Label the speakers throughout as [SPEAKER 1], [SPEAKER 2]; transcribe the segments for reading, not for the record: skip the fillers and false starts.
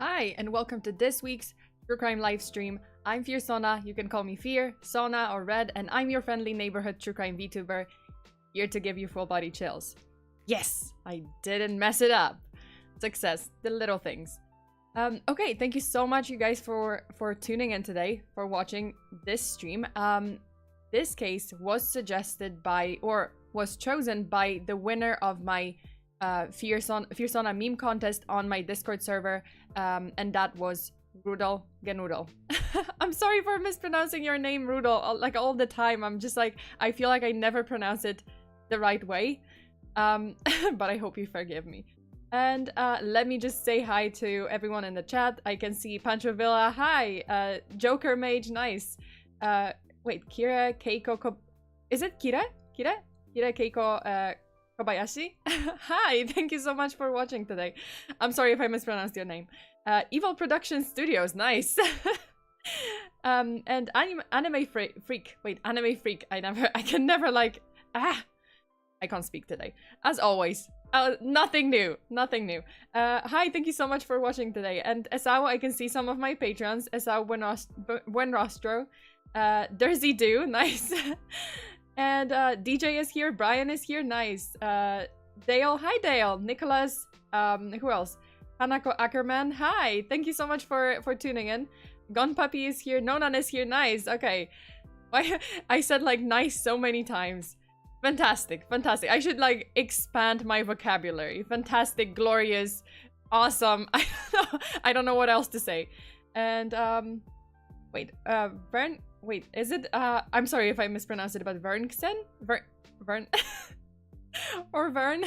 [SPEAKER 1] Hi, and welcome to this week's True Crime live stream. I'm FEARSONA, you can call me Fear, Sona, or Red, and I'm your friendly neighborhood True Crime VTuber, here to give you full body chills. Yes, I didn't mess it up. Success, the little things. Okay, thank you so much, you guys, for tuning in today, for watching this stream. This case was suggested by, or was chosen by the winner of my FEARSONA meme contest on my Discord server, and that was Rudol Genudel. I'm sorry for mispronouncing your name, Rudol, like all the time. I'm just like, I feel like I never pronounce it the right way, but I hope you forgive me. And let me just say hi to everyone in the chat. I can see Pancho Villa, hi, Joker Mage, nice. Wait, Kira Keiko, is it Kira? Kira Keiko, Kobayashi? Hi, thank you so much for watching today. I'm sorry if I mispronounced your name. Evil Production Studios, nice. And Anime Freak. Wait, Anime Freak. I can never like... I can't speak today. As always. Nothing new. Nothing new. Hi, thank you so much for watching today. And Esau, I can see some of my patrons. Esau Buenrostro. Dersey Do, nice. And DJ is here, Brian is here, nice. Dale, hi Dale, Nicholas, who else? Hanako Ackerman, hi, thank you so much for tuning in. Gun Puppy is here, Nonan is here, nice, okay. I said like nice so many times. Fantastic, fantastic. I should like expand my vocabulary. Fantastic, glorious, awesome. I don't know what else to say. And wait, Vern. Wait, is it, I'm sorry if I mispronounced it, but Vernksen? Vern? Or Vern?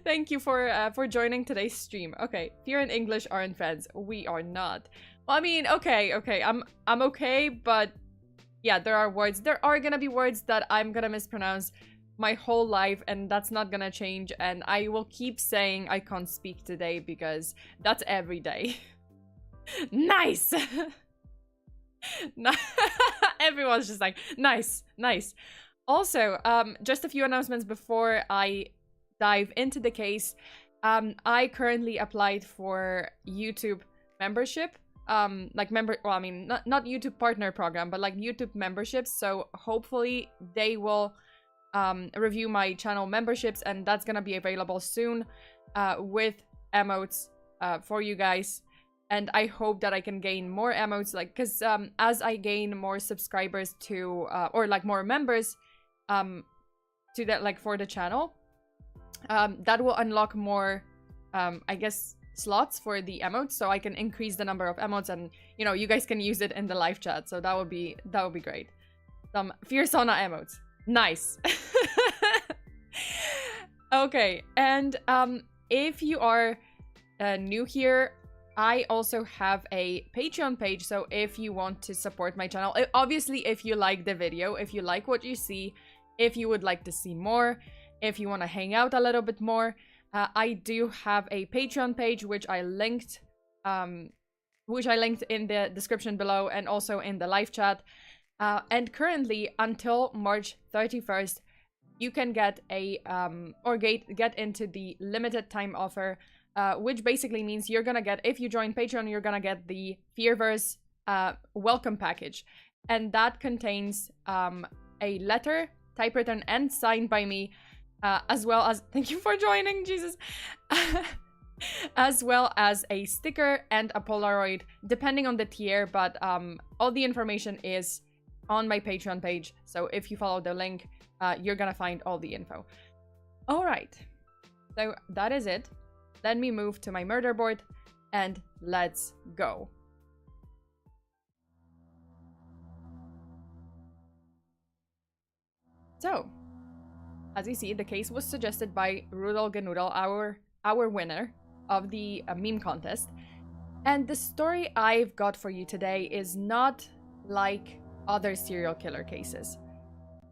[SPEAKER 1] Thank you for joining today's stream. Okay, Fear and English aren't friends. We are not. Well, I mean, okay, I'm okay, but yeah, there are gonna be words that I'm gonna mispronounce my whole life, and that's not gonna change, and I will keep saying I can't speak today because that's every day. Nice! Everyone's just like, nice, nice. Also, just a few announcements before I dive into the case. I currently applied for YouTube membership. Well, I mean, not YouTube partner program, but like YouTube memberships. So hopefully they will review my channel memberships, and that's gonna be available soon with emotes for you guys. And I hope that I can gain more emotes, like, because as I gain more subscribers to, or like more members to that, like for the channel, that will unlock more, I guess, slots for the emotes, so I can increase the number of emotes, and you know, you guys can use it in the live chat. So that would be great. Some FEARSONA emotes, nice. Okay, and if you are new here, I also have a Patreon page, so if you want to support my channel, obviously if you like the video, if you like what you see, if you would like to see more, if you want to hang out a little bit more, I do have a Patreon page, which I linked in the description below and also in the live chat. And currently, until March 31st, you can get a get into the limited time offer. Which basically means you're gonna get, if you join Patreon, you're gonna get the Fearverse welcome package. And that contains a letter, typewritten and signed by me, as well as, thank you for joining, Jesus, as well as a sticker and a Polaroid, depending on the tier, but all the information is on my Patreon page. So if you follow the link, you're gonna find all the info. All right, so that is it. Let me move to my murder board and let's go. So, as you see, the case was suggested by Rudol Genudel, our winner of the meme contest. And the story I've got for you today is not like other serial killer cases.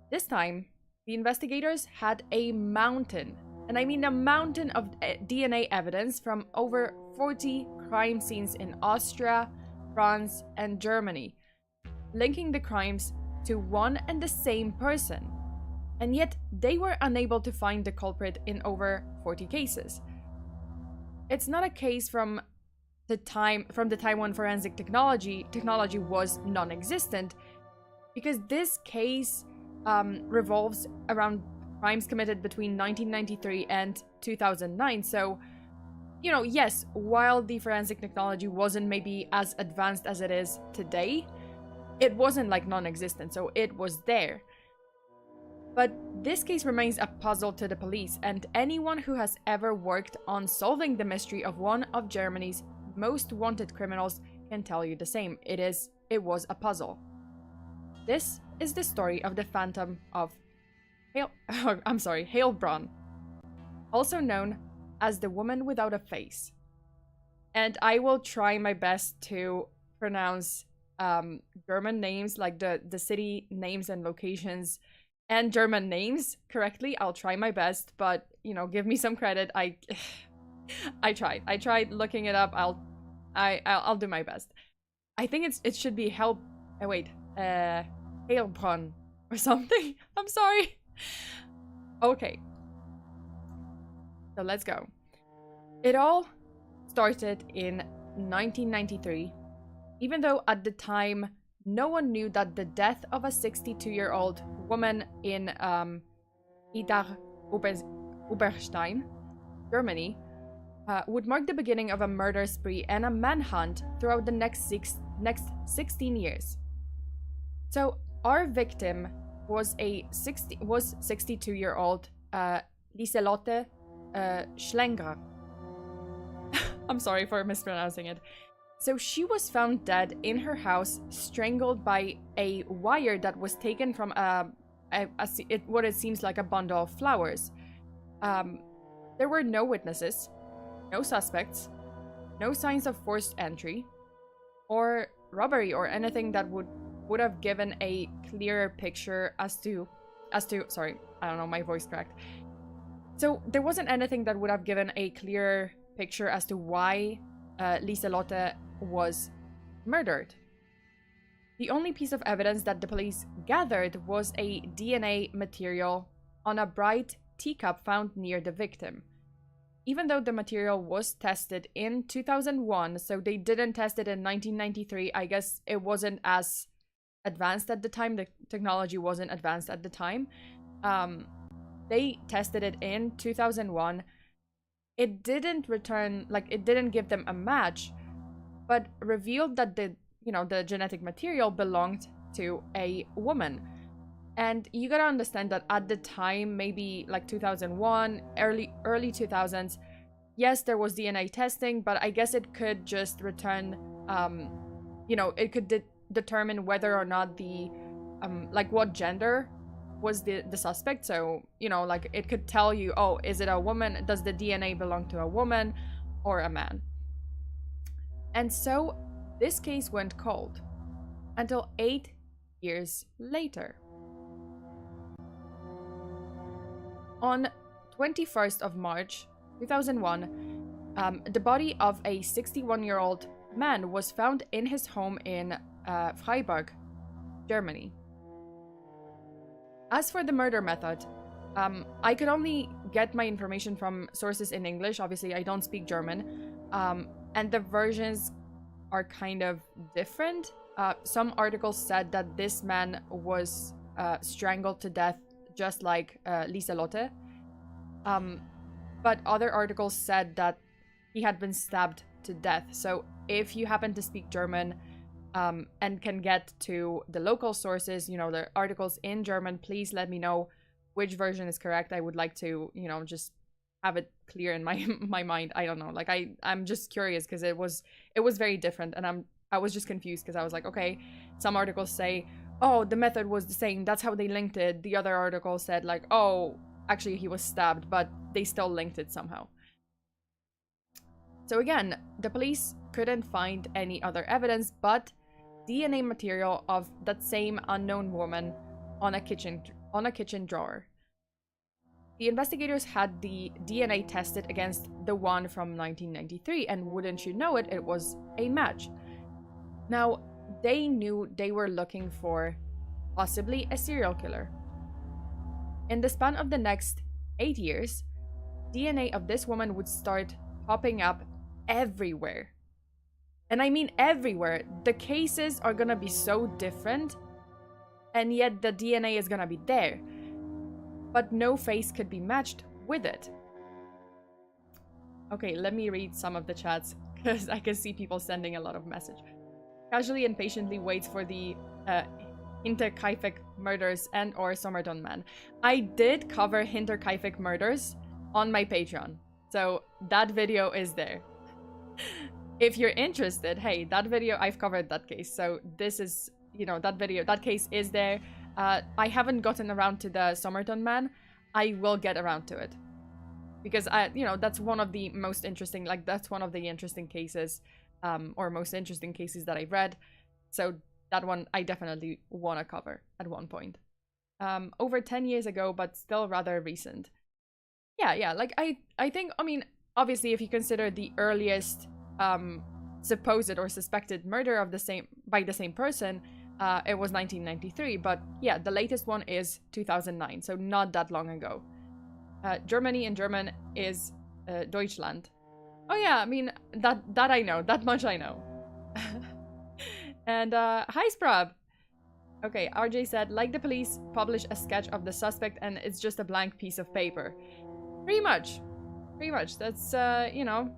[SPEAKER 1] This time, the investigators had a mountain. And I mean a mountain of DNA evidence from over 40 crime scenes in Austria, France, and Germany, linking the crimes to one and the same person. And yet, they were unable to find the culprit in over 40 cases. It's not a case from the time when forensic technology was non-existent, because this case revolves around crimes committed between 1993 and 2009. So, you know, yes, while the forensic technology wasn't maybe as advanced as it is today, it wasn't like non-existent, so it was there. But this case remains a puzzle to the police, and anyone who has ever worked on solving the mystery of one of Germany's most wanted criminals can tell you the same. It was a puzzle. This is the story of the Phantom of Heilbronn, also known as the woman without a face. And I will try my best to pronounce German names, like the city names and locations and German names correctly. I'll try my best, but you know, give me some credit. I tried looking it up. I'll do my best. I think it should be Heilbronn or something. I'm sorry. Okay. So let's go. It all started in 1993, even though at the time no one knew that the death of a 62-year-old woman in Oberstein, Germany, would mark the beginning of a murder spree and a manhunt throughout the next 16 years. So our victim was 62-year-old Lieselotte Schlenger. I'm sorry for mispronouncing it. So she was found dead in her house, strangled by a wire that was taken from what it seems like a bundle of flowers. There were no witnesses, no suspects, no signs of forced entry or robbery or anything that would have given a clearer picture as to sorry, I don't know, my voice cracked. So there wasn't anything that would have given a clearer picture as to why Lieselotte was murdered. The only piece of evidence that the police gathered was a DNA material on a bright teacup found near the victim. Even though the material was tested in 2001, so they didn't test it in 1993, I guess it wasn't as advanced at the time, the technology wasn't advanced at the time. They tested it in 2001. It didn't return, like, it didn't give them a match, but revealed that the genetic material belonged to a woman. And you gotta understand that at the time, maybe like 2001, early 2000s, yes, there was DNA testing, but I guess it could just return, it could determine whether or not the, like what gender was the suspect. So, like it could tell you, oh, is it a woman? Does the DNA belong to a woman or a man? And so this case went cold until 8 years later. On 21st of March 2001, the body of a 61-year-old man was found in his home in Freiburg, Germany. As for the murder method, I could only get my information from sources in English. Obviously, I don't speak German, and the versions are kind of different. Some articles said that this man was strangled to death, just like Lieselotte. But other articles said that he had been stabbed to death. So if you happen to speak German and can get to the local sources, the articles in German, please let me know which version is correct. I would like to, just have it clear in my mind. I don't know. Like I'm just curious because it was very different, and I was just confused because I was like, okay, some articles say, oh, the method was the same, that's how they linked it. The other article said like, oh, actually he was stabbed, but they still linked it somehow. So again, the police couldn't find any other evidence but DNA material of that same unknown woman on a kitchen drawer. The investigators had the DNA tested against the one from 1993, and wouldn't you know it, it was a match. Now, they knew they were looking for possibly a serial killer. In the span of the next 8 years, DNA of this woman would start popping up everywhere. And I mean everywhere. The cases are gonna be so different, and yet the DNA is gonna be there. But no face could be matched with it. Okay, let me read some of the chats, because I can see people sending a lot of message. Casually and patiently waits for the Hinterkaifeck murders and or Sommerdon man. I did cover Hinterkaifeck murders on my Patreon, so that video is there. If you're interested, hey, that video, I've covered that case, so this is, you know, that video, that case is there. I haven't gotten around to the Sommerdon man. I will get around to it. Because, you know, that's one of the most interesting, like, that's one of the interesting cases, or most interesting cases that I've read. So that one I definitely want to cover at one point. Over 10 years ago, but still rather recent. Yeah, like, I think, I mean, obviously, if you consider the earliest supposed or suspected murder of by the same person, it was 1993, but yeah, the latest one is 2009, so not that long ago. Germany in German is Deutschland. Oh yeah, I mean, that I know, that much I know. And hi Sprab. Okay, RJ said, like the police publish a sketch of the suspect and it's just a blank piece of paper. Pretty much. That's, you know,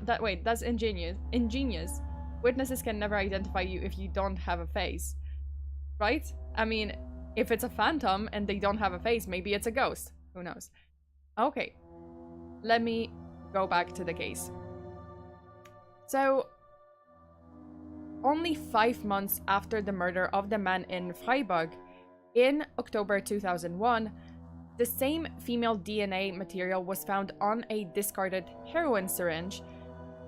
[SPEAKER 1] that's ingenious. Witnesses can never identify you if you don't have a face. Right? I mean, if it's a phantom and they don't have a face, maybe it's a ghost. Who knows? Okay. Let me go back to the case. So, only 5 months after the murder of the man in Freiburg, in October 2001, the same female DNA material was found on a discarded heroin syringe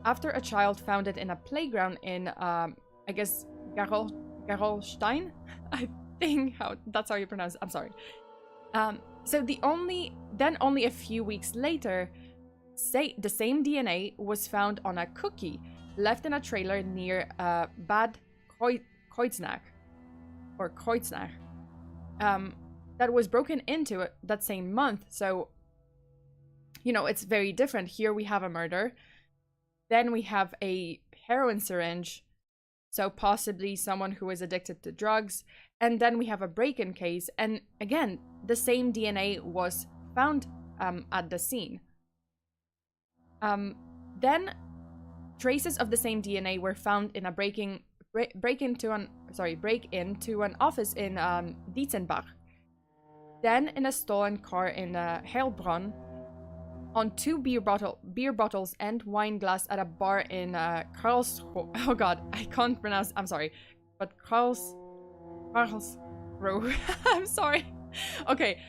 [SPEAKER 1] after a child found it in a playground in, I guess, Gerolstein? I think that's how you pronounce it. I'm sorry. So only a few weeks later, the same DNA was found on a cookie left in a trailer near Bad Kreuznach, or Kreuznach, that was broken into that same month. So, you know, it's very different. Here we have a murder. Then we have a heroin syringe, so possibly someone who is addicted to drugs. And then we have a break-in case. And again, the same DNA was found at the scene. Then traces of the same DNA were found in a break into an office in Dietzenbach. Then in a stolen car in Heilbronn, on 2 beer bottles and wine glass at a bar in Karlsruhe. Oh god, I can't pronounce, I'm sorry. But Karlsruhe. I'm sorry. Okay,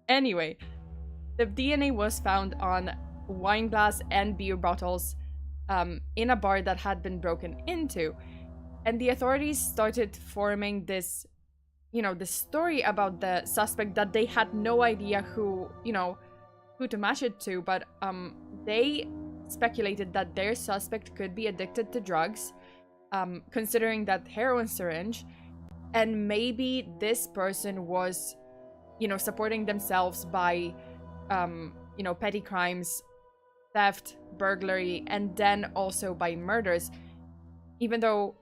[SPEAKER 1] anyway. The DNA was found on wine glass and beer bottles in a bar that had been broken into. And the authorities started forming this, you know, the story about the suspect that they had no idea who to match it to, but they speculated that their suspect could be addicted to drugs, considering that heroin syringe, and maybe this person was, you know, supporting themselves by, you know, petty crimes, theft, burglary, and then also by murders, even though,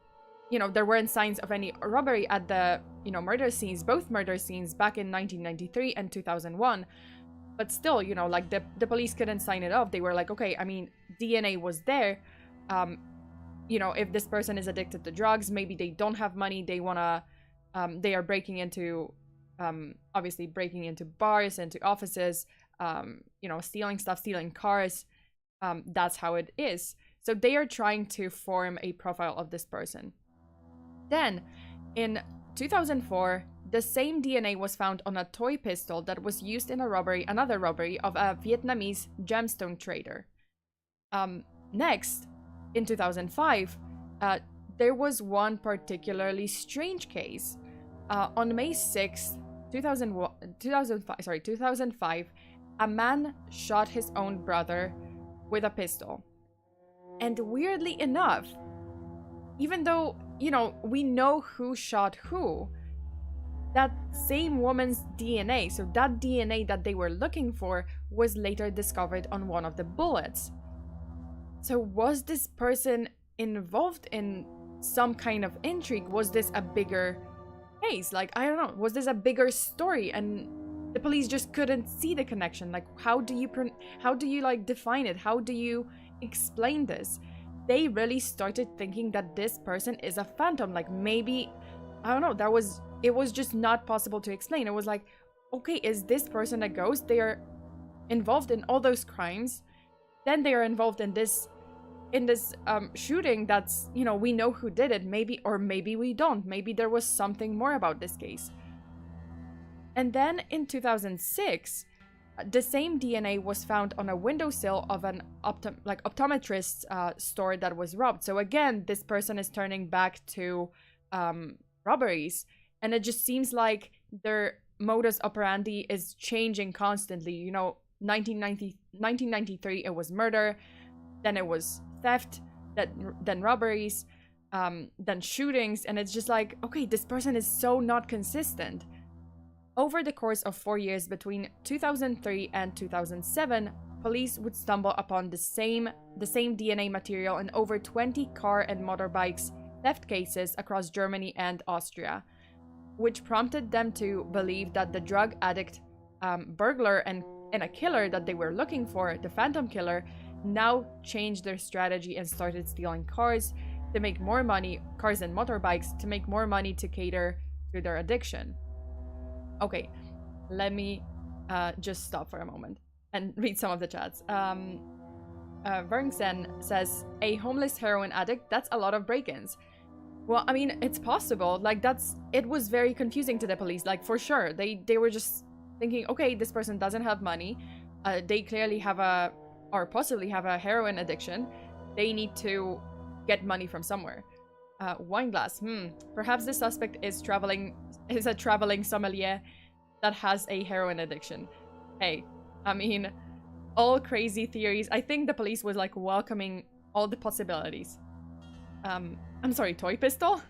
[SPEAKER 1] you know, there weren't signs of any robbery at the, you know, murder scenes, both murder scenes back in 1993 and 2001. But still, you know, like the police couldn't sign it off. They were like, okay, I mean, DNA was there. You know, if this person is addicted to drugs, maybe they don't have money. They wanna, they are breaking into, obviously breaking into bars, into offices, you know, stealing stuff, stealing cars. That's how it is. So they are trying to form a profile of this person. Then, in 2004, the same DNA was found on a toy pistol that was used in another robbery of a Vietnamese gemstone trader. Next, in 2005, there was one particularly strange case. On May 6th, 2005, a man shot his own brother with a pistol. And weirdly enough, even though, you know, we know who shot who, that same woman's DNA, so that DNA that they were looking for, was later discovered on one of the bullets. So was this person involved in some kind of intrigue? Was this a bigger case? Like, I don't know, was this a bigger story and the police just couldn't see the connection? Like, how do you like define it? How do you explain this? They really started thinking that this person is a phantom. Like, maybe, I don't know, it was just not possible to explain. It was like, okay, is this person a ghost? They are involved in all those crimes, then they are involved in this shooting that's, you know, we know who did it, maybe, or maybe we don't. Maybe there was something more about this case. And then in 2006, the same DNA was found on a windowsill of an optometrist's store that was robbed. So again, this person is turning back to robberies, and it just seems like their modus operandi is changing constantly. You know, 1993 it was murder, then it was theft, then robberies, then shootings, and it's just like, okay, this person is so not consistent. Over the course of 4 years between 2003 and 2007, police would stumble upon the same DNA material in over 20 car and motorbikes theft cases across Germany and Austria, which prompted them to believe that the drug addict, burglar, and a killer that they were looking for, the Phantom Killer, now changed their strategy and started stealing cars to make more money, cars and motorbikes to make more money to cater to their addiction. Okay, let me just stop for a moment and read some of the chats. Verngsen says, a homeless heroin addict, that's a lot of break-ins. Well, I mean, it's possible. Like, it was very confusing to the police, like, for sure. They were just thinking, okay, this person doesn't have money. They clearly have or possibly have a heroin addiction. They need to get money from somewhere. Wineglass, perhaps the suspect is a traveling sommelier that has a heroin addiction. Hey, I mean, all crazy theories. I think the police was like welcoming all the possibilities. I'm sorry, toy pistol?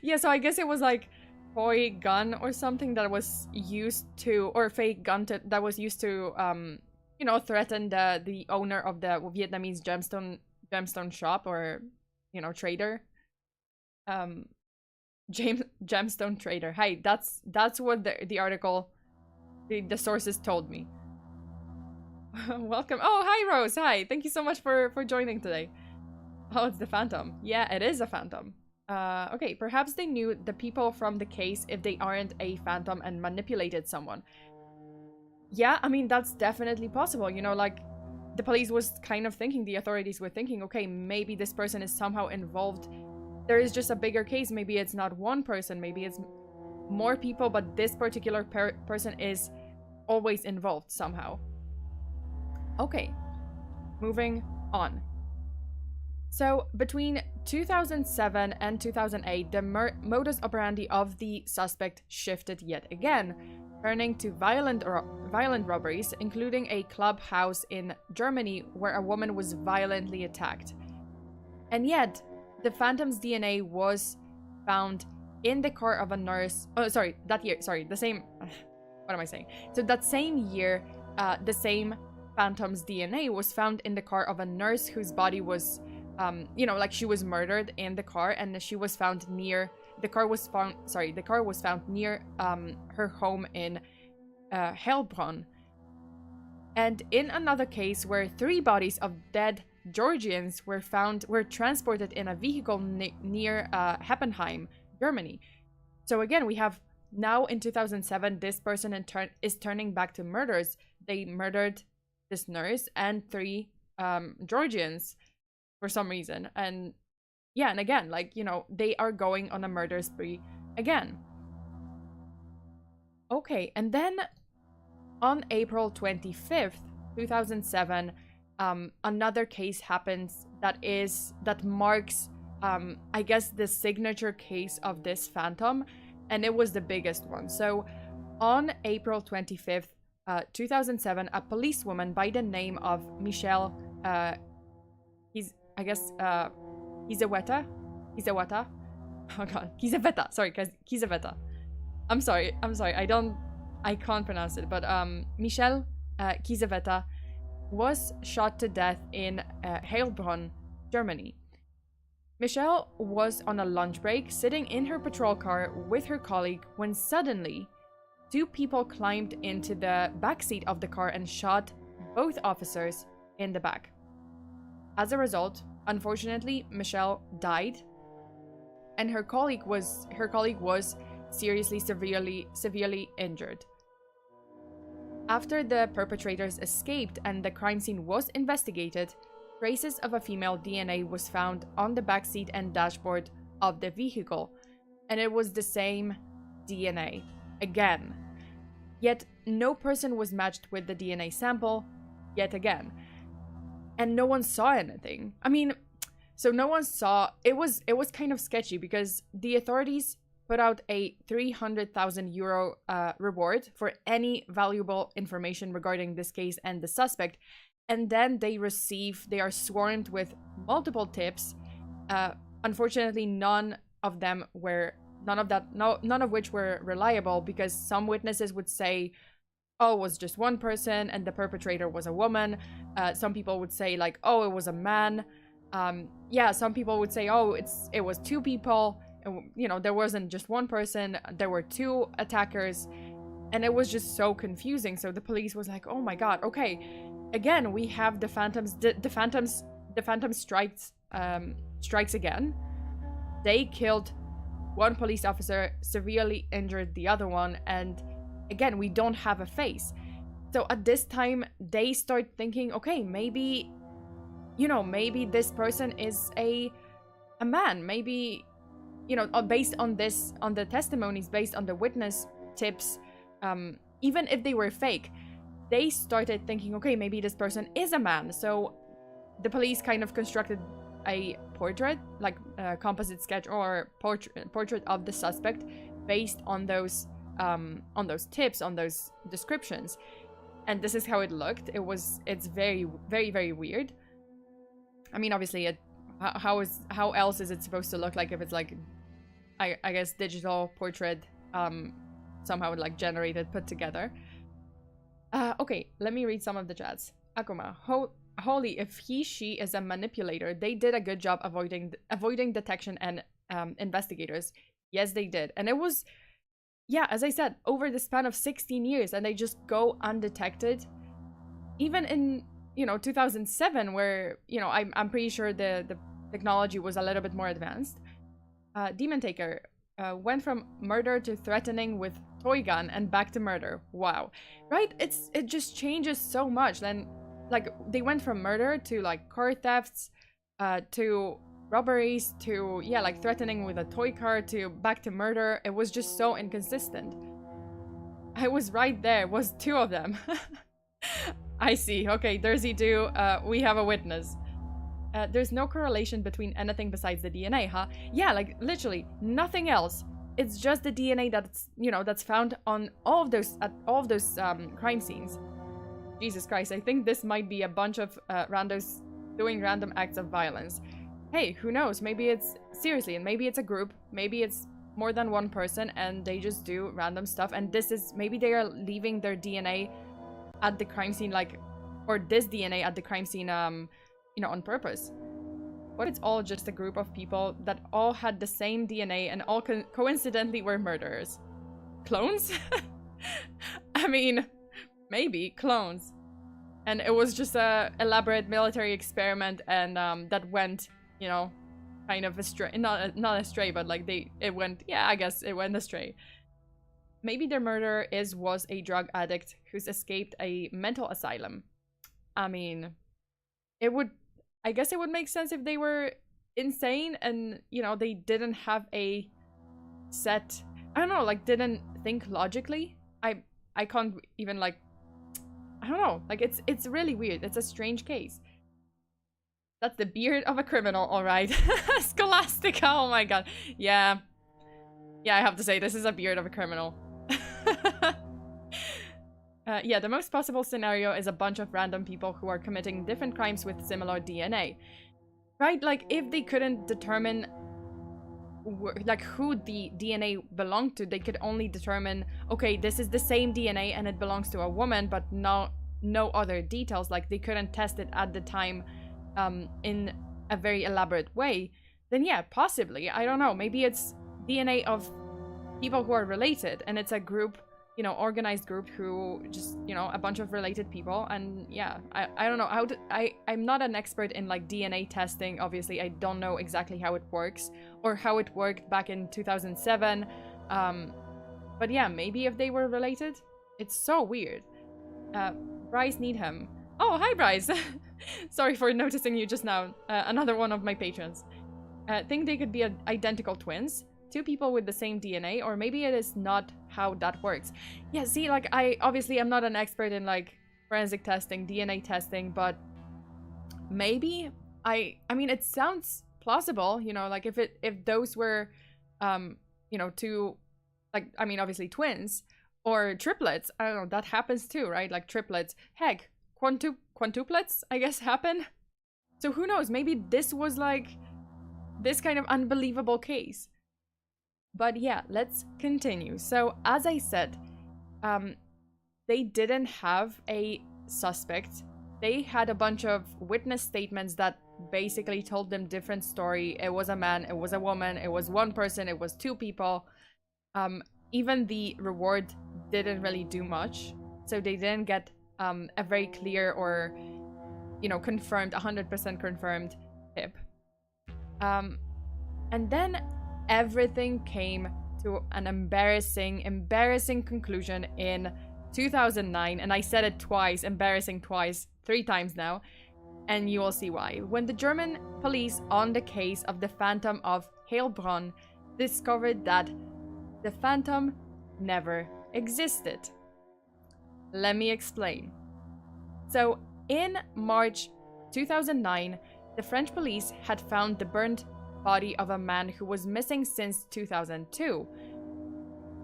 [SPEAKER 1] Yeah, so I guess it was like toy gun or something that was used to, or fake gun that was used to, you know, threaten the owner of the Vietnamese gemstone shop, or, you know, trader. Gemstone trader. Hi, that's what the article, the sources told me. Welcome. Oh, hi Rose. Hi. Thank you so much for joining today. Oh, it's the Phantom. Yeah, it is a phantom. Okay, perhaps they knew the people from the case if they aren't a phantom and manipulated someone. Yeah, I mean, that's definitely possible. You know, like, the police was kind of thinking, the authorities were thinking, okay, maybe this person is somehow involved. There is just a bigger case. Maybe it's not one person, maybe it's more people, but this particular person is always involved somehow. Okay, moving on. So between 2007 and 2008, the modus operandi of the suspect shifted yet again, turning to violent robberies, including a clubhouse in Germany where a woman was violently attacked. And yet, the Phantom's DNA was found in the car of a nurse. Oh, sorry, that year. Sorry, the same. What am I saying? So that same year, the same Phantom's DNA was found in the car of a nurse whose body was, you know, like, she was murdered in the car, and she was found near. The car was found near her home in Heilbronn. And in another case where 3 bodies of dead Georgians were transported in a vehicle near Heppenheim, Germany. So again, we have now in 2007, this person is turning back to murders. They murdered this nurse and 3 Georgians for some reason. And yeah, and again, like, you know, they are going on a murder spree again. Okay, and then on April 25th, 2007, another case happens that marks, I guess, the signature case of this Phantom, and it was the biggest one. So on April 25th, 2007, a policewoman by the name of Michelle, Kizaweta? Oh god, Kizaweta, sorry, Kizaweta. I'm sorry, I can't pronounce it, but Michelle Kizaweta was shot to death in Heilbronn, Germany. Michelle was on a lunch break, sitting in her patrol car with her colleague, when suddenly 2 people climbed into the backseat of the car and shot both officers in the back. As a result, unfortunately, Michelle died, and her colleague was severely injured. After the perpetrators escaped and the crime scene was investigated, traces of a female DNA was found on the backseat and dashboard of the vehicle, and it was the same DNA again. Yet no person was matched with the DNA sample yet again. And no one saw anything. I mean, so no one saw, it was kind of sketchy because the authorities put out a 300,000 euro reward for any valuable information regarding this case and the suspect. And then they are swarmed with multiple tips. Unfortunately, none of which were reliable, because some witnesses would say, oh, it was just one person and the perpetrator was a woman. Some people would say like, oh, it was a man. Some people would say, oh, it was 2 people. And, you know, there wasn't just one person, there were 2 attackers, and it was just so confusing. So the police was like, oh my god, okay, again we have the phantoms strikes again. They killed one police officer, severely injured the other one, and again we don't have a face. So at this time they start thinking, okay, maybe this person is a man. Maybe, you know, based on the testimonies, based on the witness tips, even if they were fake, they started thinking, okay, maybe this person is a man. So the police kind of constructed a portrait, like a composite sketch or portrait of the suspect based on those tips, on those descriptions. And this is how it looked. It's very, very, very weird. I mean, obviously, how else is it supposed to look like if it's like, I guess, digital portrait, somehow like generated, put together. Okay, let me read some of the chats. Akuma, holy, if she is a manipulator, they did a good job avoiding detection and investigators. Yes, they did. And it was, yeah, as I said, over the span of 16 years, and they just go undetected. Even in, 2007, where, I'm pretty sure the technology was a little bit more advanced. Demon Taker went from murder to threatening with toy gun and back to murder. Wow. Right? It just changes so much. Then, like, they went from murder to, like, car thefts, to robberies, to, yeah, like, threatening with a toy car, to back to murder. It was just so inconsistent. I was right there. It was 2 of them. I see. Okay, Dersey 2, we have a witness. There's no correlation between anything besides the DNA, huh? Yeah, like, literally, nothing else. It's just the DNA that's found on all of those crime scenes. Jesus Christ, I think this might be a bunch of randos doing random acts of violence. Hey, who knows? Maybe it's, seriously, and maybe it's a group, maybe it's more than one person, and they just do random stuff, and maybe they are leaving their DNA at the crime scene, like, or this DNA at the crime scene, on purpose. What if it's all just a group of people that all had the same DNA and all coincidentally were murderers? Clones? I mean, maybe clones. And it was just a elaborate military experiment, and that went, kind of astray. Not astray, but like it went astray. Maybe their murderer was a drug addict who's escaped a mental asylum. I mean, I guess it would make sense if they were insane and, they didn't have a set, I don't know, like, didn't think logically. I can't even, like, I don't know, like, it's really weird. It's a strange case. That's the beard of a criminal, alright. Scholastica, oh my god. Yeah, I have to say, this is a beard of a criminal. Yeah, the most possible scenario is a bunch of random people who are committing different crimes with similar DNA. Right? Like, if they couldn't determine like who the DNA belonged to, they could only determine, okay, this is the same DNA and it belongs to a woman, but no other details. Like, they couldn't test it at the time in a very elaborate way. then yeah, possibly. I don't know. Maybe it's DNA of people who are related, and it's a group, you know, organized group who just, you know, a bunch of related people. And yeah, I don't know how to, I'm not an expert in like DNA testing. Obviously, I don't know exactly how it works or how it worked back in 2007. But yeah, maybe if they were related. It's so weird. Bryce Needham. Oh, hi, Bryce. Sorry for noticing you just now. Another one of my patrons. Think they could be identical twins? Two people with the same DNA? Or maybe it is not how that works. Yeah, see, like, I obviously am not an expert in, like, forensic testing, DNA testing, but maybe I mean, it sounds plausible, you know, like, if those were, you know, two, like, I mean, obviously twins, or triplets. I don't know, that happens too, right? Like triplets. Heck, quintuplets, I guess, happen. So who knows? Maybe this was like this kind of unbelievable case. But yeah, let's continue. So as I said, they didn't have a suspect. They had a bunch of witness statements that basically told them different story. It was a man, it was a woman, it was one person, it was two people. Even the reward didn't really do much, so they didn't get a very clear or, you know, confirmed, 100% confirmed tip. And then everything came to an embarrassing conclusion in 2009, and I said it twice, embarrassing twice, 3 times now, and you will see why. When the German police on the case of the Phantom of Heilbronn discovered that the Phantom never existed. Let me explain. So, in March 2009, the French police had found the burnt body of a man who was missing since 2002.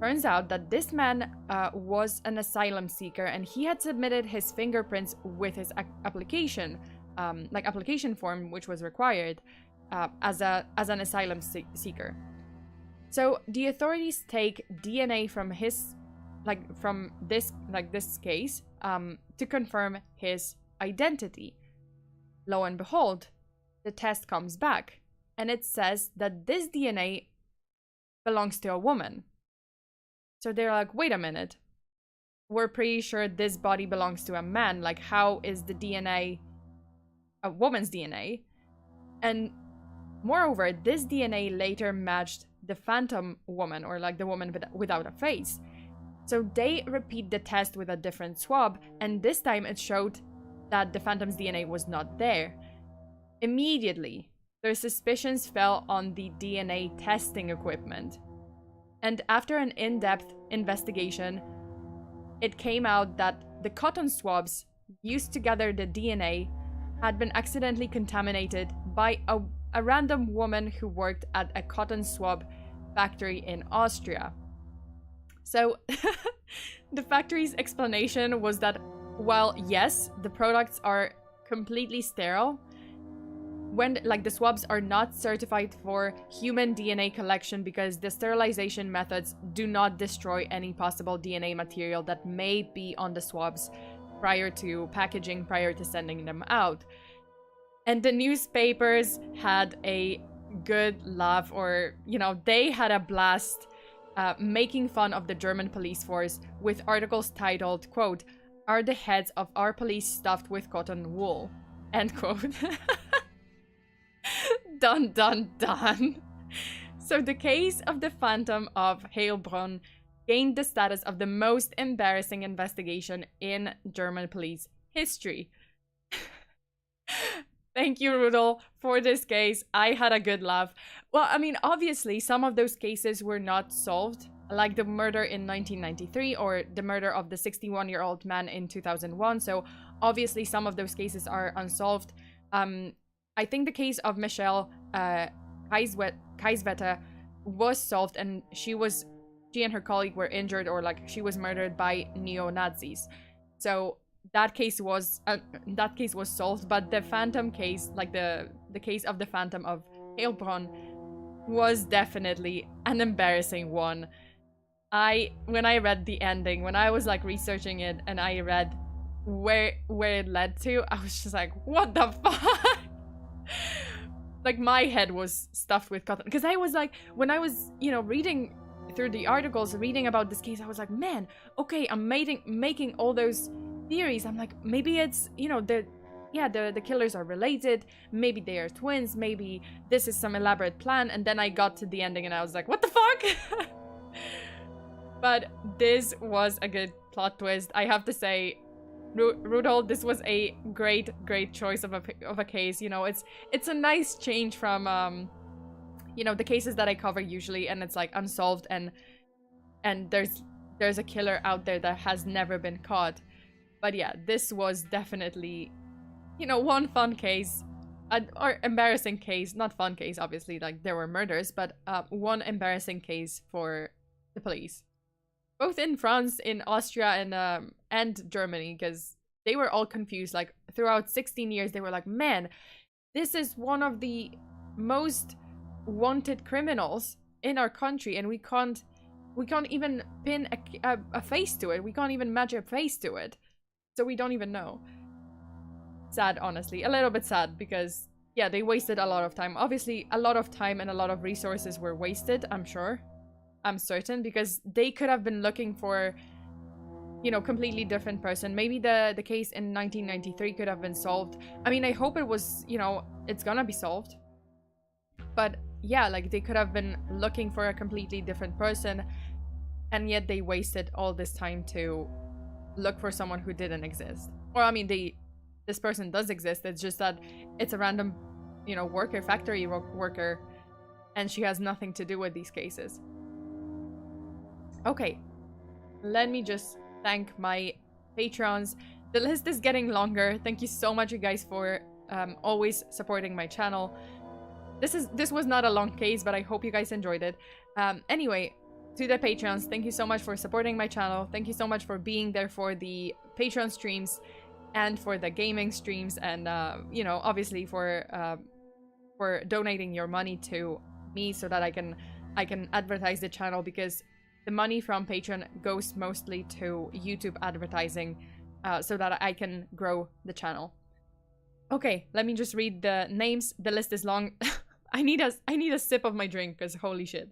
[SPEAKER 1] Turns out that this man was an asylum seeker, and he had submitted his fingerprints with his application form, which was required as an asylum seeker. So the authorities take DNA from this case to confirm his identity. Lo and behold, the test comes back, and it says that this DNA belongs to a woman. So they're like, wait a minute, we're pretty sure this body belongs to a man. Like, how is the DNA a woman's DNA? And moreover, this DNA later matched the Phantom woman, or like the woman without a face. So they repeat the test with a different swab, and this time it showed that the Phantom's DNA was not there. Immediately, their suspicions fell on the DNA testing equipment. And after an in-depth investigation, it came out that the cotton swabs used to gather the DNA had been accidentally contaminated by a random woman who worked at a cotton swab factory in Austria. So the factory's explanation was that while yes, the products are completely sterile, when like the swabs are not certified for human DNA collection because the sterilization methods do not destroy any possible DNA material that may be on the swabs prior to packaging, prior to sending them out. And the newspapers had a good laugh, or, you know, they had a blast making fun of the German police force with articles titled, quote, "Are the heads of our police stuffed with cotton wool?" End quote. Dun dun dun. So the case of the Phantom of Heilbronn gained the status of the most embarrassing investigation in German police history. Thank you, Rudel, for this case. I had a good laugh. Well, I mean, obviously, some of those cases were not solved, like the murder in 1993 or the murder of the 61-year-old man in 2001. So obviously, some of those cases are unsolved. I think the case of Michelle Kaiswetter was solved, and she and her colleague were injured, or like she was murdered by neo-Nazis. So that case was solved, but the Phantom case, like the case of the Phantom of Heilbronn, was definitely an embarrassing one. When I read the ending, when I was like researching it and I read where it led to, I was just like, what the fuck? like my head was stuffed with cotton. Because I was like, when I was, you know, reading through the articles, reading about this case, I was like, man, okay, I'm making all those theories. I'm like, maybe it's, you know, the killers are related. Maybe they are twins. Maybe this is some elaborate plan. And then I got to the ending and I was like, what the fuck? But this was a good plot twist. I have to say, Rudolph, this was a great choice of a case. You know, it's a nice change from you know, the cases that I cover usually, and it's like unsolved, and there's a killer out there that has never been caught. But yeah, this was definitely, you know, one fun case, or embarrassing case. Not fun case, obviously, like there were murders, but one embarrassing case for the police, both in France, in Austria, and Germany, because they were all confused. Like throughout 16 years, they were like, man, this is one of the most wanted criminals in our country, and we can't even pin a face to it. We can't even match a face to it, so we don't even know. Sad, honestly, a little bit sad, because yeah, they wasted a lot of time. Obviously, a lot of time and a lot of resources were wasted, I'm sure, I'm certain, because they could have been looking for, you know, completely different person. Maybe the case in 1993 could have been solved. I mean, I hope it was, you know, it's gonna be solved. But yeah, like they could have been looking for a completely different person, and yet they wasted all this time to look for someone who didn't exist. Or I mean, this person does exist. It's just that it's a random, you know, worker, factory worker, and she has nothing to do with these cases. Okay, let me just thank my patrons. The list is getting longer. Thank you so much, you guys, for always supporting my channel. This was not a long case, but I hope you guys enjoyed it. Anyway, to the patrons, thank you so much for supporting my channel. Thank you so much for being there for the Patreon streams and for the gaming streams, and you know, obviously for donating your money to me so that I can advertise the channel, because the money from Patreon goes mostly to YouTube advertising, so that I can grow the channel. Okay, let me just read the names. The list is long. I need a sip of my drink, because holy shit.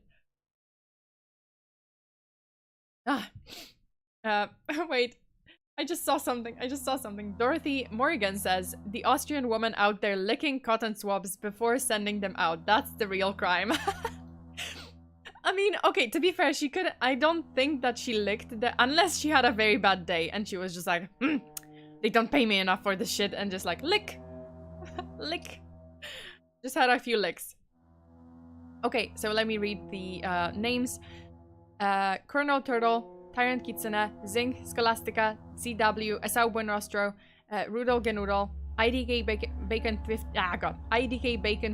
[SPEAKER 1] Wait. I just saw something. Dorothy Morgan says, the Austrian woman out there licking cotton swabs before sending them out. That's the real crime. I mean, okay, to be fair, she could... I don't think that she licked the... Unless she had a very bad day and she was just like, they don't pay me enough for this shit, and just like, lick. Lick. Just had a few licks. Okay, so let me read the names. Colonel Turtle, Tyrant Kitsune, Zing, Scholastica, CW, Esau Buenrostro, Rudol Genudol, IDK Bacon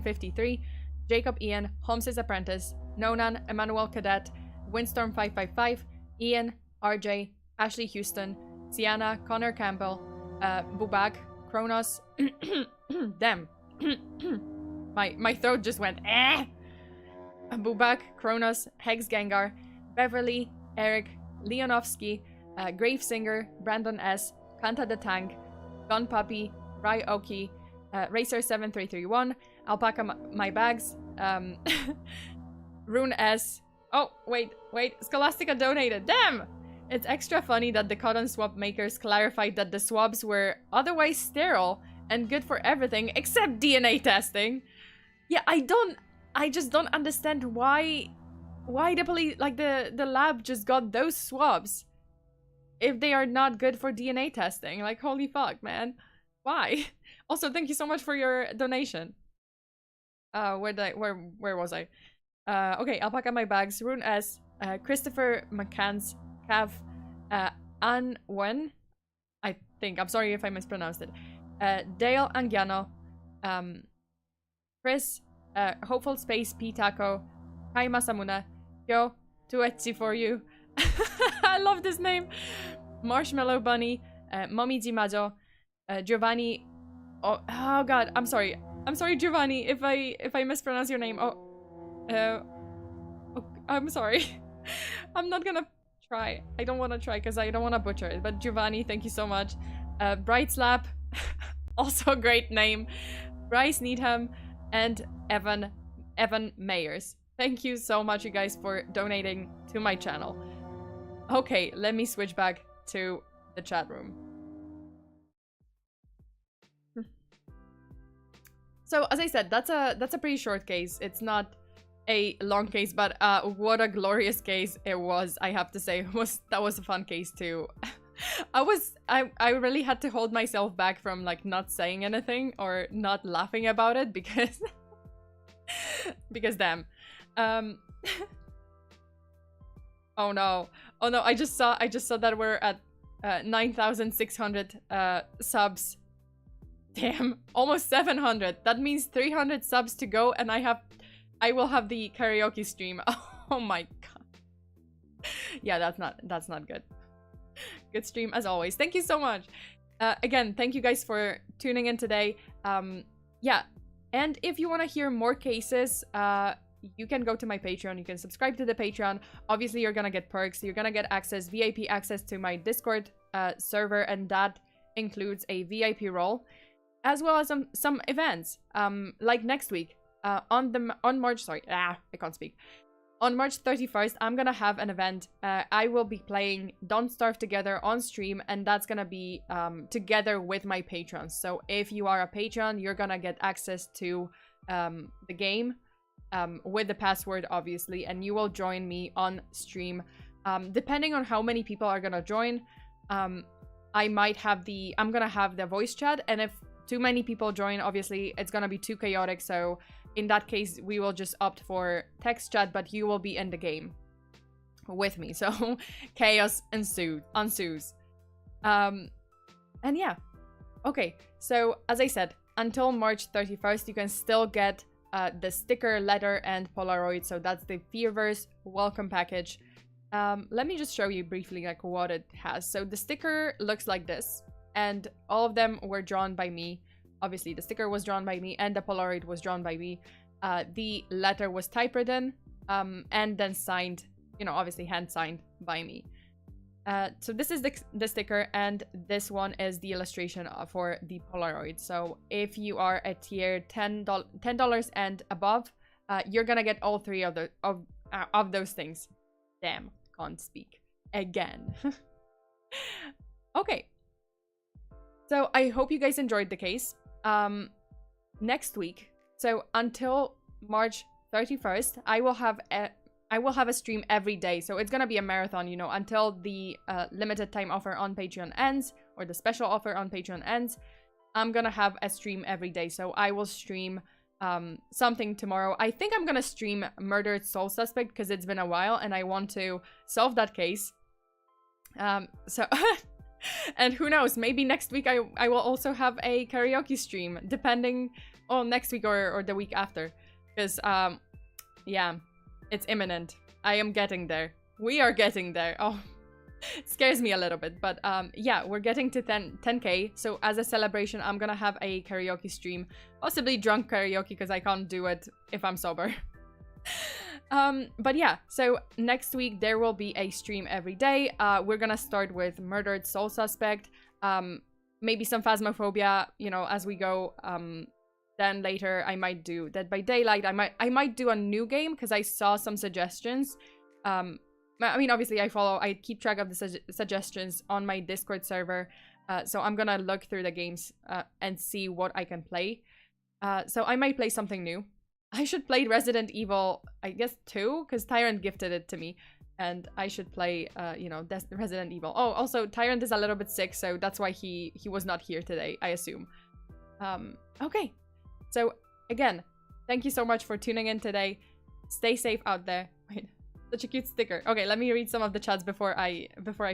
[SPEAKER 1] 53, Jacob Ian, Holmes's Apprentice, Nonan, Emmanuel Cadet, Windstorm 555, Ian, RJ, Ashley Houston, Sienna, Connor Campbell, Bubag, Kronos, damn, my throat just went eh. Bubak, Kronos, Hex Gengar, Beverly, Eric, Leonovsky, Gravesinger, Brandon S, Kanta the Tank, Gun Puppy, Rai Oki, Racer 7331, Alpaca My Bags, Rune S. Oh, wait, Scholastica donated. Damn! It's extra funny that the cotton swab makers clarified that the swabs were otherwise sterile and good for everything except DNA testing. Yeah, I just don't understand why the police, like the lab just got those swabs if they are not good for DNA testing. Like, holy fuck, man. Why? Also, thank you so much for your donation. Where was I? Okay, Alpaca My Bags, Rune S, Christopher McCann's, Cav, An Wen, I think, I'm sorry if I mispronounced it, Dale Angiano, Chris, Hopeful Space P Taco, Kai Masamuna, Yo, Tuetsi for you. I love this name. Marshmallow Bunny, Mommy Jimajo, Giovanni. Oh god, I'm sorry Giovanni if I mispronounce your name. I'm sorry. I'm not gonna try. I don't want to try because I don't want to butcher it. But Giovanni, thank you so much. Bright Slap, also a great name. Bryce Needham, and Evan Mayers. Thank you so much, you guys, for donating to my channel. Okay, let me switch back to the chat room. So, as I said, that's a pretty short case. It's not a long case, but what a glorious case it was, I have to say. That was a fun case too. I really had to hold myself back from like not saying anything or not laughing about it because because damn. Oh no, I just saw that we're at 9,600 subs. Damn, almost 700. That means 300 subs to go, and I will have the karaoke stream. Oh my god. Yeah, that's not good. Good stream as always. Thank you so much. Again, thank you guys for tuning in today. Yeah, and if you want to hear more cases, you can go to my Patreon. You can subscribe to the Patreon. Obviously, you're gonna get perks. You're gonna get access, VIP access to my Discord server, and that includes a VIP role, as well as some events. Like next week, on March. Sorry, I can't speak. On March 31st, I'm gonna have an event. I will be playing Don't Starve Together on stream, and that's gonna be together with my patrons. So if you are a patron, you're gonna get access to the game with the password, obviously, and you will join me on stream. Depending on how many people are gonna join, I'm gonna have the voice chat, and if too many people join, obviously, it's gonna be too chaotic, so in that case, we will just opt for text chat, but you will be in the game with me. So chaos ensues. And yeah. Okay, so as I said, until March 31st, you can still get the sticker, letter, and Polaroid. So that's the Fearverse welcome package. Let me just show you briefly like what it has. So the sticker looks like this, and all of them were drawn by me. Obviously, the sticker was drawn by me, and the Polaroid was drawn by me. The letter was typewritten, and then signed, you know, obviously hand-signed by me. So this is the sticker, and this one is the illustration for the Polaroid. So if you are at tier $10 and above, you're gonna get all three of those things. Damn, can't speak again. Okay. So I hope you guys enjoyed the case. Next week, so until March 31st, I will have a stream every day. So it's gonna be a marathon, you know, until the limited time offer on Patreon ends, or the special offer on Patreon ends. I'm gonna have a stream every day. So I will stream something tomorrow. I think I'm gonna stream Murdered Soul Suspect because it's been a while and I want to solve that case. So and who knows, maybe next week I will also have a karaoke stream, depending on next week or the week after, because yeah, it's imminent. I am getting there. We are getting there. Oh, it scares me a little bit, but yeah, we're getting to 10k. So as a celebration, I'm gonna have a karaoke stream, possibly drunk karaoke because I can't do it if I'm sober. But yeah, so next week there will be a stream every day. We're gonna start with Murdered Soul Suspect, maybe some Phasmophobia, you know, as we go. Then later I might do Dead by Daylight. I might do a new game because I saw some suggestions. I mean, obviously I keep track of the suggestions on my Discord server. So I'm gonna look through the games and see what I can play. So I might play something new. I should play Resident Evil, I guess, 2, because Tyrant gifted it to me. And I should play, you know, Resident Evil. Oh, also, Tyrant is a little bit sick, so that's why he was not here today, I assume. Okay. So, again, thank you so much for tuning in today. Stay safe out there. Wait, such a cute sticker. Okay, let me read some of the chats before I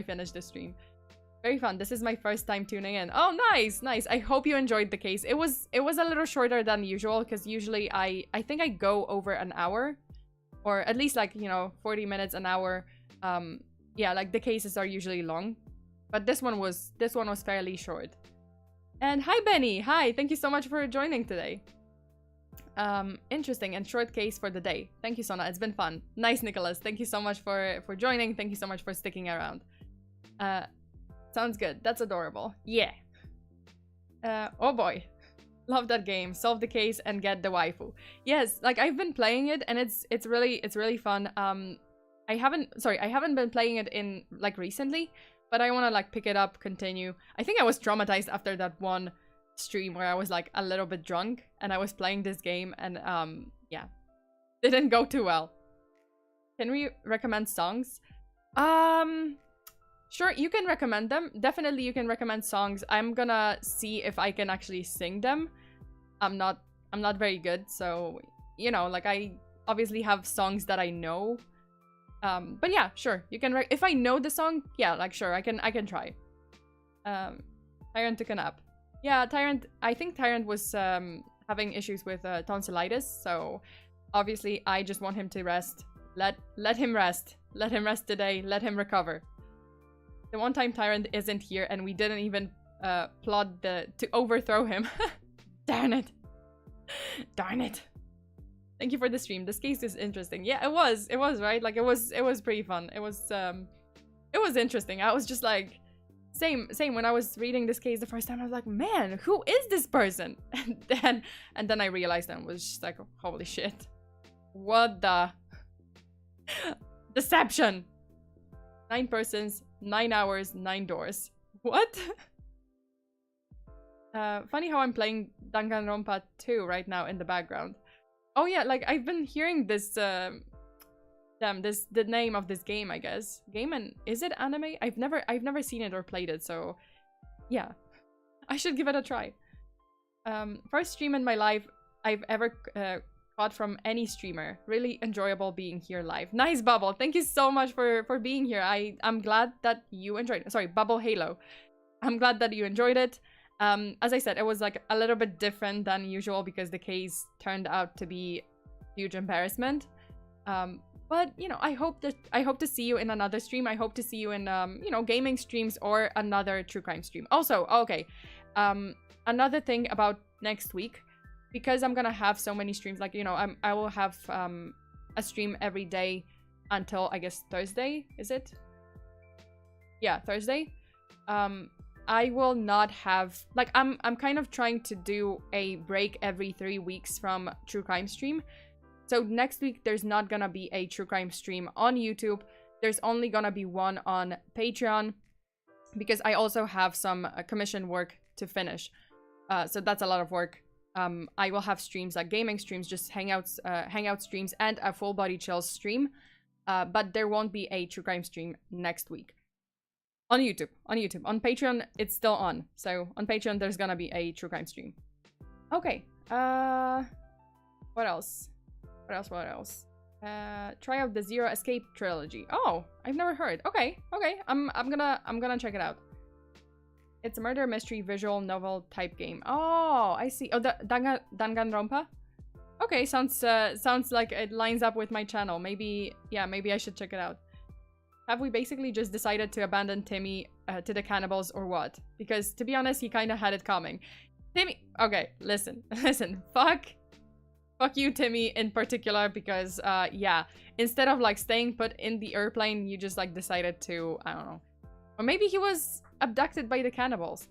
[SPEAKER 1] finish the stream. Very fun. This is my first time tuning in. Oh, nice, nice. I hope you enjoyed the case. It was a little shorter than usual because usually I think I go over an hour, or at least like, you know, 40 minutes, an hour. Yeah, like the cases are usually long, but this one was fairly short. And hi Benny. Hi. Thank you so much for joining today. Interesting and short case for the day. Thank you, Sona. It's been fun. Nice, Nicholas. Thank you so much for joining. Thank you so much for sticking around. Sounds good. That's adorable. Yeah. Oh boy. Love that game. Solve the case and get the waifu. Yes, like I've been playing it and it's really fun. I haven't been playing it in like recently, but I want to like pick it up, continue. I think I was traumatized after that one stream where I was like a little bit drunk and I was playing this game and yeah, didn't go too well. Can we recommend songs? Sure, you can recommend them. Definitely you can recommend songs. I'm gonna see if I can actually sing them. I'm not very good, so you know, like I obviously have songs that I know. But yeah, sure. You can if I know the song, yeah, like sure, I can try. Tyrant took a nap. Yeah, Tyrant, I think Tyrant was having issues with tonsillitis, so obviously I just want him to rest. Let him rest. Let him rest today. Let him recover. The one time Tyrant isn't here and we didn't even plot to overthrow him. Darn it. Darn it. Thank you for the stream. This case is interesting. Yeah, it was. It was, right? Like it was pretty fun. It was interesting. I was just like same when I was reading this case the first time. I was like, man, who is this person? And then I realized and was just like, holy shit. What the deception. 9 persons, 9 hours, 9 doors. What? Funny how I'm playing Danganronpa 2 right now in the background. Oh yeah, like I've been hearing this the name of this game, I guess. Game, and is it anime? I've never seen it or played it, so yeah. I should give it a try. First stream in my life I've ever caught from any streamer. Really enjoyable being here live. Nice, Bubble. Thank you so much for being here. I'm glad that you enjoyed it. Sorry, Bubble Halo. I'm glad that you enjoyed it. As I said, it was like a little bit different than usual because the case turned out to be huge embarrassment. But you know, I hope to see you in another stream. I hope to see you in you know, gaming streams or another true crime stream. Also, okay, another thing about next week, because I'm gonna have so many streams, like, you know, I will have a stream every day until I guess Thursday, is it? Yeah, Thursday. I will not have, like, I'm kind of trying to do a break every 3 weeks from true crime stream. So next week there's not gonna be a true crime stream on YouTube. There's only gonna be one on Patreon because I also have some commission work to finish. So that's a lot of work. I will have streams like gaming streams, just hangout streams, and a full body chills stream. But there won't be a true crime stream next week. On YouTube. On Patreon, it's still on. So on Patreon, there's gonna be a true crime stream. Okay. What else? Try out the Zero Escape trilogy. Oh, I've never heard. Okay. I'm gonna check it out. It's a murder mystery visual novel type game. Oh, I see. Oh, the Danganronpa. Okay, sounds like it lines up with my channel. Maybe, yeah, maybe I should check it out. Have we basically just decided to abandon Timmy to the cannibals or what? Because to be honest, he kind of had it coming. Timmy, okay, listen, fuck you, Timmy, in particular, because yeah, instead of like staying put in the airplane, you just like decided to, I don't know, or maybe he was abducted by the cannibals.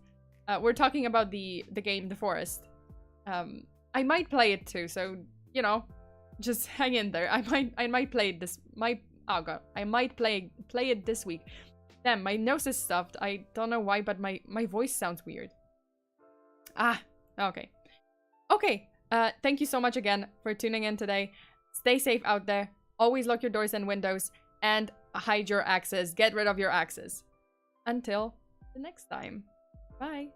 [SPEAKER 1] We're talking about the game The Forest. I might play it too, so you know, just hang in there. I might play it this oh god, I might play it this week. Damn, my nose is stuffed. I don't know why, but my voice sounds weird. Ah, okay. Okay, thank you so much again for tuning in today. Stay safe out there. Always lock your doors and windows and hide your axes. Get rid of your axes. Until the next time. Bye.